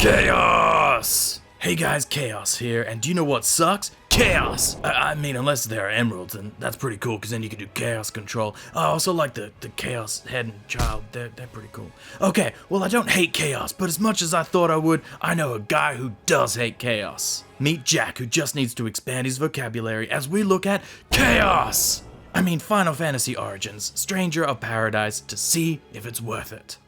Chaos! Hey guys, Chaos here, and do you know what sucks? Chaos! I mean, unless there are emeralds, and that's pretty cool, because then you can do chaos control. I also like the chaos head and child, they're pretty cool. Okay, well I don't hate chaos, but as much as I thought I would, I know a guy who does hate chaos. Meet Jack, who just needs to expand his vocabulary as we look at chaos! I mean Final Fantasy Origins, Stranger of Paradise, to see if it's worth it.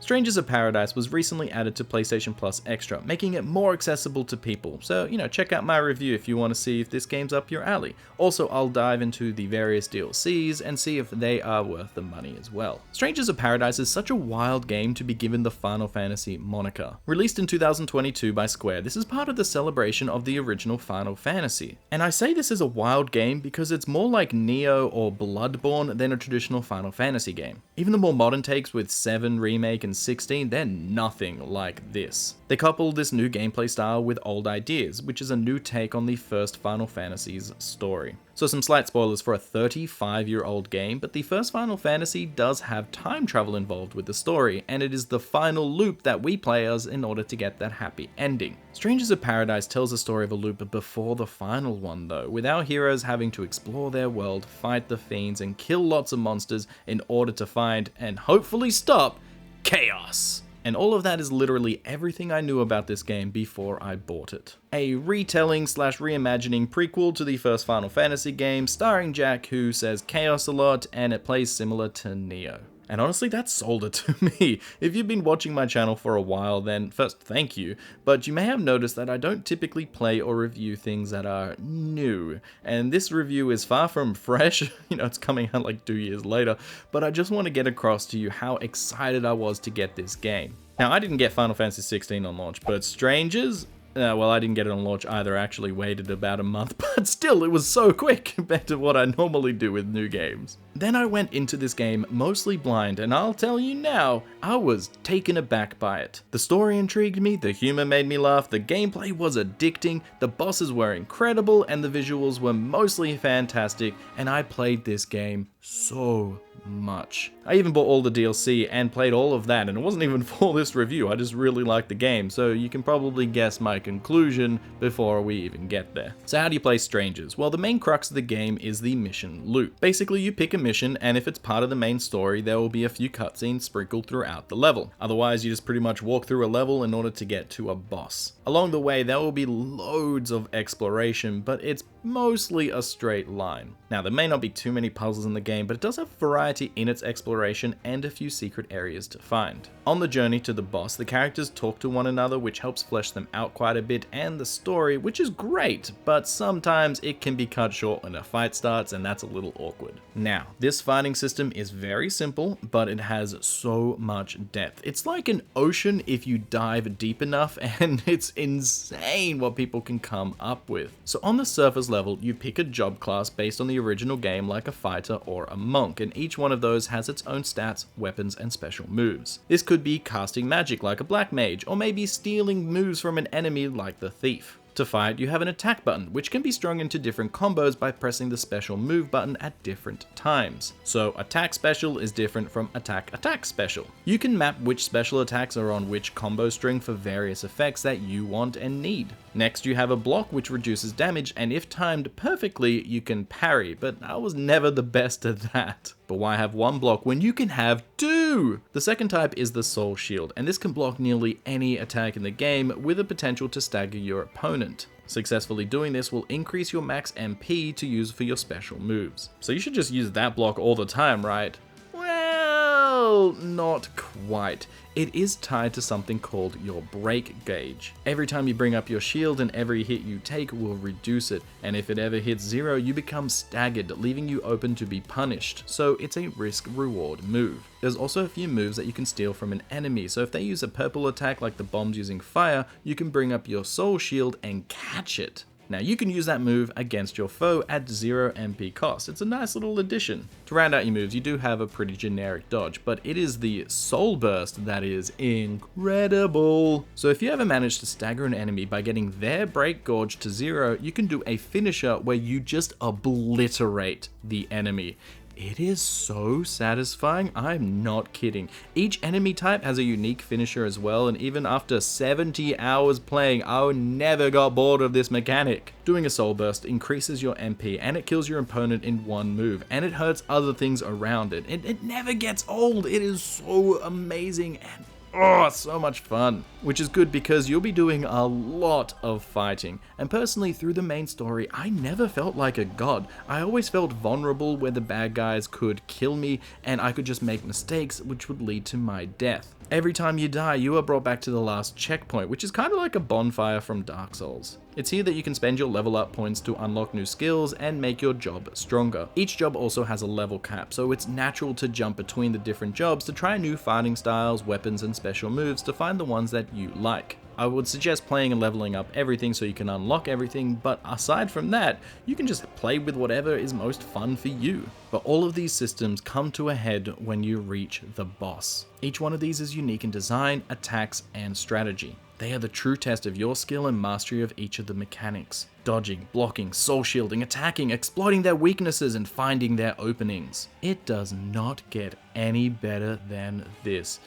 Strangers of Paradise was recently added to PlayStation Plus Extra, making it more accessible to people, so check out my review if you want to see if this game's up your alley. Also, I'll dive into the various DLCs and see if they are worth the money as well. Strangers of Paradise is such a wild game to be given the Final Fantasy moniker. Released in 2022 by Square, this is part of the celebration of the original Final Fantasy. And I say this is a wild game because it's more like Neo or Bloodborne than a traditional Final Fantasy game. Even the more modern takes with 7 Remake and 16, they're nothing like this. They coupled this new gameplay style with old ideas, which is a new take on the first Final Fantasy's story. So some slight spoilers for a 35-year-old game, but the first Final Fantasy does have time travel involved with the story, and it is the final loop that we play as in order to get that happy ending. Strangers of Paradise tells the story of a loop before the final one though, with our heroes having to explore their world, fight the fiends, and kill lots of monsters in order to find, and hopefully stop, chaos. And all of that is literally everything I knew about this game before I bought it. A retelling slash reimagining prequel to the first Final Fantasy game, starring Jack, who says chaos a lot, and it plays similar to Neo. And honestly, that sold it to me. If you've been watching my channel for a while, then first, thank you, but you may have noticed that I don't typically play or review things that are new. And this review is far from fresh, it's coming out like 2 years later, but I just want to get across to you how excited I was to get this game. Now, I didn't get Final Fantasy 16 on launch, but Strangers, well, I didn't get it on launch either, I actually waited about a month, but still, it was so quick compared to what I normally do with new games. Then I went into this game mostly blind, and I'll tell you now, I was taken aback by it. The story intrigued me, the humor made me laugh, the gameplay was addicting, the bosses were incredible, and the visuals were mostly fantastic, and I played this game so much. I even bought all the DLC and played all of that, and it wasn't even for this review, I just really liked the game, so you can probably guess my conclusion before we even get there. So how do you play Strangers? Well, the main crux of the game is the mission loop. Basically, you pick a mission, and if it's part of the main story, there will be a few cutscenes sprinkled throughout the level. Otherwise, you just pretty much walk through a level in order to get to a boss. Along the way, there will be loads of exploration, but it's mostly a straight line. Now, there may not be too many puzzles in the game, but it does have variety in its exploration and a few secret areas to find. On the journey to the boss, the characters talk to one another, which helps flesh them out quite a bit, and the story, which is great, but sometimes it can be cut short when a fight starts, and that's a little awkward. Now, this fighting system is very simple, but it has so much depth. It's like an ocean if you dive deep enough, and it's insane what people can come up with. So on the surface level, you pick a job class based on the original game, like a fighter or a monk, and each one of those has its own stats, weapons, and special moves. This could be casting magic like a black mage, or maybe stealing moves from an enemy like the thief. To fight, you have an attack button, which can be strung into different combos by pressing the special move button at different times. So attack special is different from attack special. You can map which special attacks are on which combo string for various effects that you want and need. Next, you have a block which reduces damage, and if timed perfectly, you can parry, but I was never the best at that. But why have one block when you can have two? The second type is the Soul Shield, and this can block nearly any attack in the game with the potential to stagger your opponent. Successfully doing this will increase your max MP to use for your special moves. So you should just use that block all the time, right? Well, not quite. It is tied to something called your break gauge. Every time you bring up your shield and every hit you take will reduce it, and if it ever hits 0, you become staggered, leaving you open to be punished, so it's a risk-reward move. There's also a few moves that you can steal from an enemy, so if they use a purple attack like the bombs using fire, you can bring up your soul shield and catch it. Now you can use that move against your foe at 0 MP cost. It's a nice little addition. To round out your moves, you do have a pretty generic dodge, but it is the Soul Burst that is incredible. So if you ever manage to stagger an enemy by getting their break gauge to 0, you can do a finisher where you just obliterate the enemy. it is so satisfying. I'm not kidding. Each enemy type has a unique finisher as well, and even after 70 hours playing, I never got bored of this mechanic. Doing a soul burst increases your MP and it kills your opponent in one move, and it hurts other things around it. It never gets old. It is so amazing and oh, so much fun. Which is good because you'll be doing a lot of fighting. And personally, through the main story, I never felt like a god. I always felt vulnerable where the bad guys could kill me and I could just make mistakes which would lead to my death. Every time you die, you are brought back to the last checkpoint, which is kind of like a bonfire from Dark Souls. It's here that you can spend your level up points to unlock new skills and make your job stronger. Each job also has a level cap, so it's natural to jump between the different jobs to try new fighting styles, weapons, and special moves to find the ones that you like. I would suggest playing and leveling up everything so you can unlock everything, but aside from that, you can just play with whatever is most fun for you. But all of these systems come to a head when you reach the boss. Each one of these is unique in design, attacks, and strategy. They are the true test of your skill and mastery of each of the mechanics. Dodging, blocking, soul shielding, attacking, exploiting their weaknesses, and finding their openings. It does not get any better than this.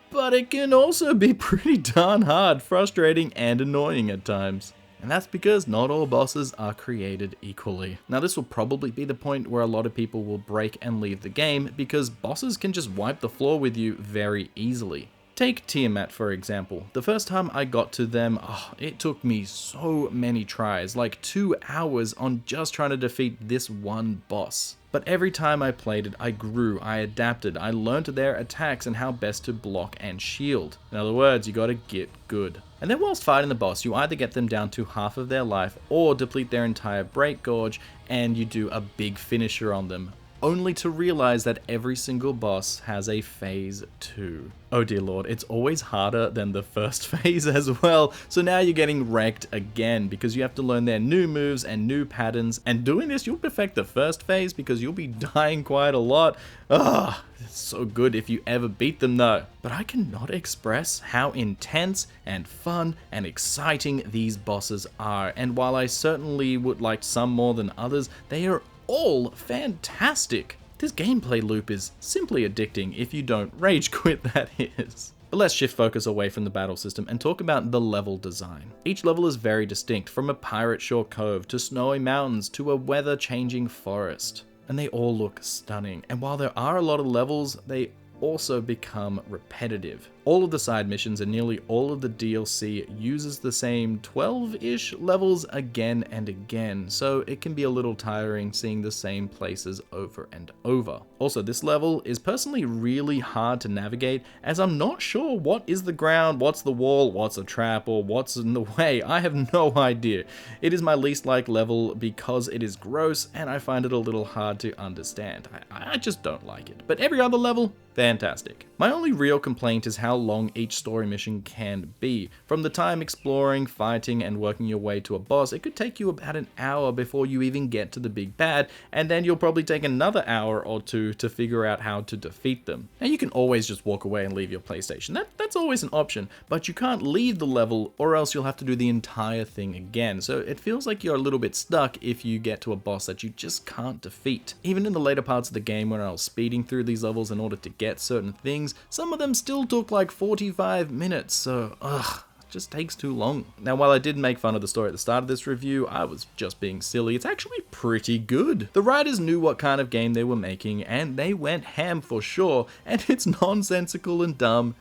But it can also be pretty darn hard, frustrating, and annoying at times. And that's because not all bosses are created equally. Now this will probably be the point where a lot of people will break and leave the game because bosses can just wipe the floor with you very easily. Take Tiamat for example. The first time I got to them, it took me so many tries, like 2 hours on just trying to defeat this one boss. But every time I played it, I grew, I adapted, I learned their attacks and how best to block and shield. In other words, you gotta get good. And then whilst fighting the boss, you either get them down to half of their life or deplete their entire break gauge and you do a big finisher on them, only to realize that every single boss has a phase 2. Oh dear lord, it's always harder than the first phase as well, so now you're getting wrecked again because you have to learn their new moves and new patterns, and doing this you'll perfect the first phase because you'll be dying quite a lot. It's so good if you ever beat them though. But I cannot express how intense and fun and exciting these bosses are, and while I certainly would like some more than others, they are all fantastic. This gameplay loop is simply addicting if you don't rage quit, that is. But let's shift focus away from the battle system and talk about the level design. Each level is very distinct, from a pirate shore cove to snowy mountains to a weather changing forest. And they all look stunning. And while there are a lot of levels, they also become repetitive. All of the side missions and nearly all of the DLC uses the same 12-ish levels again and again, so it can be a little tiring seeing the same places over and over. Also, this level is personally really hard to navigate as I'm not sure what is the ground, what's the wall, what's a trap, or what's in the way. I have no idea. It is my least liked level because it is gross and I find it a little hard to understand. I just don't like it. But every other level, fantastic. My only real complaint is how long each story mission can be. From the time exploring, fighting, and working your way to a boss, it could take you about an hour before you even get to the big bad, and then you'll probably take another hour or two to figure out how to defeat them. Now you can always just walk away and leave your PlayStation. That's always an option, but you can't leave the level or else you'll have to do the entire thing again, so it feels like you're a little bit stuck if you get to a boss that you just can't defeat. Even in the later parts of the game when I was speeding through these levels in order to get certain things, some of them still took like 45 minutes, so it just takes too long. Now while I did make fun of the story at the start of this review, I was just being silly. It's actually pretty good. The writers knew what kind of game they were making and they went ham for sure, and it's nonsensical and dumb,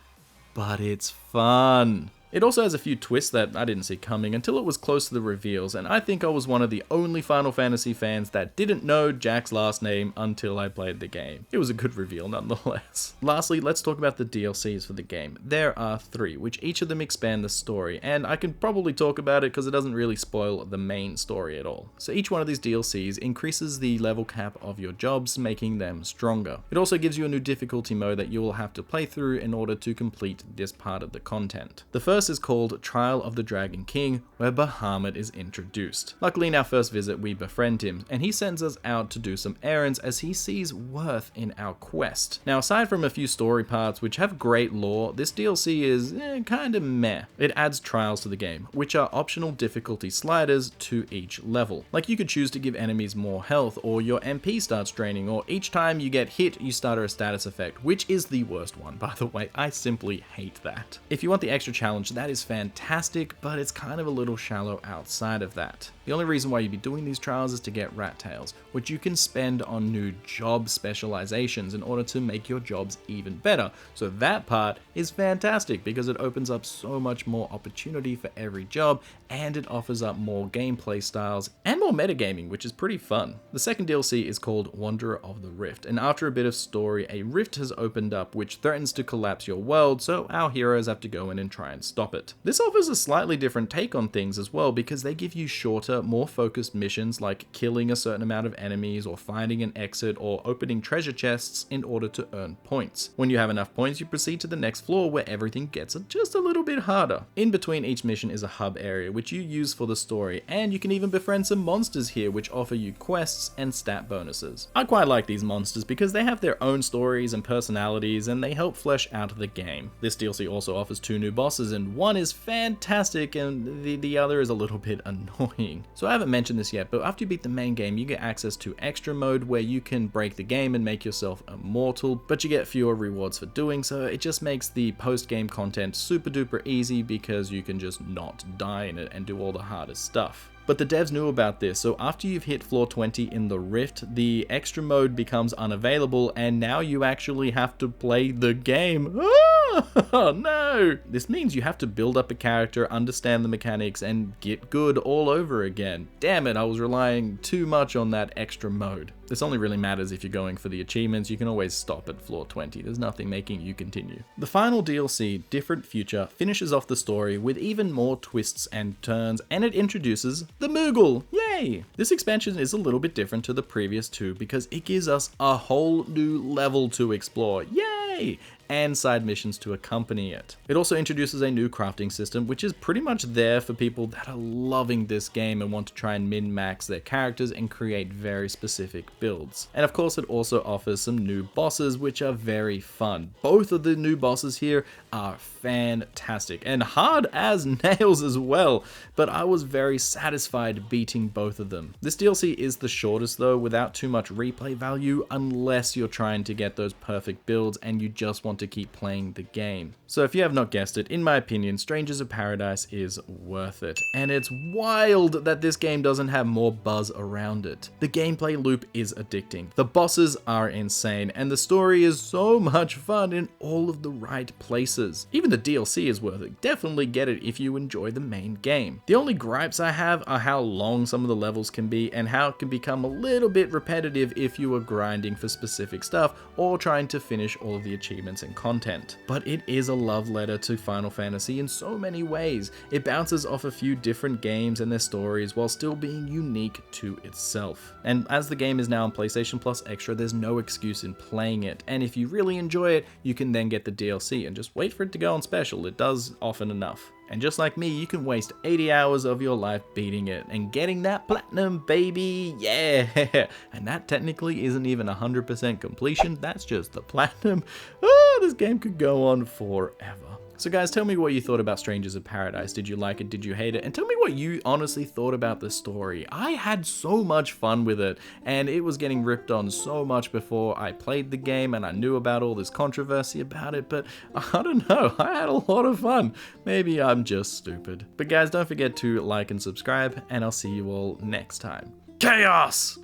but it's fun. It also has a few twists that I didn't see coming until it was close to the reveals, and I think I was one of the only Final Fantasy fans that didn't know Jack's last name until I played the game. It was a good reveal nonetheless. Lastly, let's talk about the DLCs for the game. There are 3, which each of them expand the story, and I can probably talk about it because it doesn't really spoil the main story at all. So each one of these DLCs increases the level cap of your jobs, making them stronger. It also gives you a new difficulty mode that you will have to play through in order to complete this part of the content. The first first is called Trial of the Dragon King, where Bahamut is introduced. Luckily in our first visit we befriend him, and he sends us out to do some errands as he sees worth in our quest. Now aside from a few story parts which have great lore, this DLC is kinda meh. It adds trials to the game, which are optional difficulty sliders to each level. Like you could choose to give enemies more health, or your MP starts draining, or each time you get hit you start a status effect, which is the worst one, by the way. I simply hate that. If you want the extra challenge, that is fantastic, but it's kind of a little shallow outside of that. The only reason why you'd be doing these trials is to get rat tails, which you can spend on new job specializations in order to make your jobs even better. So that part is fantastic because it opens up so much more opportunity for every job, and it offers up more gameplay styles and more metagaming, which is pretty fun. The second DLC is called Wanderer of the Rift, and after a bit of story, a rift has opened up which threatens to collapse your world, so our heroes have to go in and try and stop it. This offers a slightly different take on things as well, because they give you shorter, more focused missions like killing a certain amount of enemies, or finding an exit, or opening treasure chests in order to earn points. When you have enough points, you proceed to the next floor where everything gets just a little bit harder. In between each mission is a hub area which you use for the story, and you can even befriend some monsters here which offer you quests and stat bonuses. I quite like these monsters because they have their own stories and personalities, and they help flesh out the game. This DLC also offers 2 new bosses, and one is fantastic and the other is a little bit annoying. So I haven't mentioned this yet, but after you beat the main game you get access to extra mode where you can break the game and make yourself immortal, but you get fewer rewards for doing so. It just makes the post-game content super duper easy because you can just not die in it and do all the hardest stuff. But the devs knew about this, so after you've hit floor 20 in the Rift, the extra mode becomes unavailable, and now you actually have to play the game. Oh no! This means you have to build up a character, understand the mechanics, and get good all over again. Damn it, I was relying too much on that extra mode. This only really matters if you're going for the achievements. You can always stop at floor 20. There's nothing making you continue. The final DLC, Different Future, finishes off the story with even more twists and turns, and it introduces the Moogle. Yay! This expansion is a little bit different to the previous 2 because it gives us a whole new level to explore. Yay! And side missions to accompany it. It also introduces a new crafting system, which is pretty much there for people that are loving this game and want to try and min-max their characters and create very specific builds. And of course it also offers some new bosses, which are very fun. Both of the new bosses here are fantastic and hard as nails as well, but I was very satisfied beating both of them. This DLC is the shortest though, without too much replay value, unless you're trying to get those perfect builds and you just want to keep playing the game. So if you have not guessed it, in my opinion, Strangers of Paradise is worth it. And it's wild that this game doesn't have more buzz around it. The gameplay loop is addicting, the bosses are insane, and the story is so much fun in all of the right places. Even the DLC is worth it. Definitely get it if you enjoy the main game. The only gripes I have are how long some of the levels can be and how it can become a little bit repetitive if you are grinding for specific stuff or trying to finish all of the achievements and content. But it is a love letter to Final Fantasy in so many ways. It bounces off a few different games and their stories while still being unique to itself. And as the game is now on PlayStation Plus Extra, there's no excuse in playing it. And if you really enjoy it, you can then get the DLC and just wait for it to go on special. It does often enough. And just like me, you can waste 80 hours of your life beating it and getting that platinum, baby, yeah! And that technically isn't even 100% completion, that's just the platinum. Oh, this game could go on forever. So guys, tell me what you thought about Strangers of Paradise. Did you like it? Did you hate it? And tell me what you honestly thought about the story. I had so much fun with it, and it was getting ripped on so much before I played the game, and I knew about all this controversy about it, but I don't know, I had a lot of fun. Maybe I'm just stupid. But guys, don't forget to like and subscribe, and I'll see you all next time. Chaos!